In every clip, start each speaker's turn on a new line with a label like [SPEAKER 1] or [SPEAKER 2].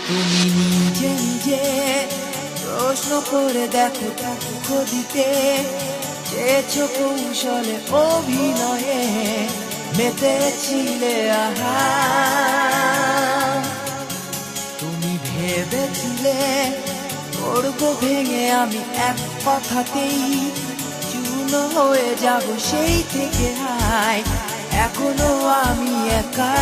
[SPEAKER 1] তুমি নিজে নিজে প্রশ্ন করে দেখো দুঃখ দিতে চেয়েছো কৌশলে অভিনয়ে মেতেছিলে আহা তুমি ভেবেছিলে করবো ভেঙে আমি এক কথাতেই চূর্ণ হয়ে যাব সেই থেকে হায় এখনো আমি একা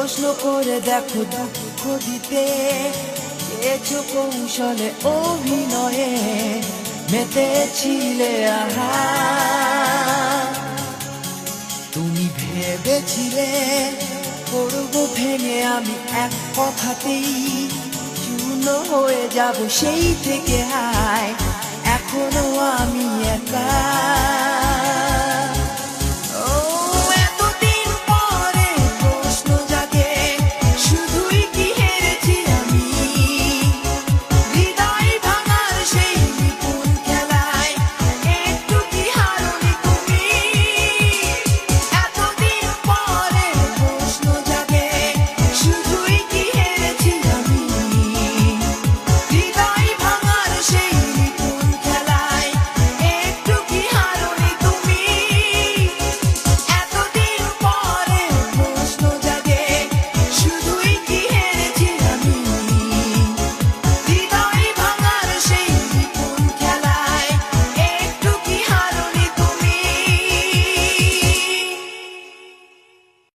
[SPEAKER 1] প্রশ্ন করে দেখো দুঃখ দিতে চেয়েছো কৌশলে অভিনয়ে মেতেছিলে আহা তুমি ভেবেছিলে করবো ভেঙে আমি এক কথাতেই চূর্ণ হয়ে যাব সেই থেকে হায় এখনো আমি একা।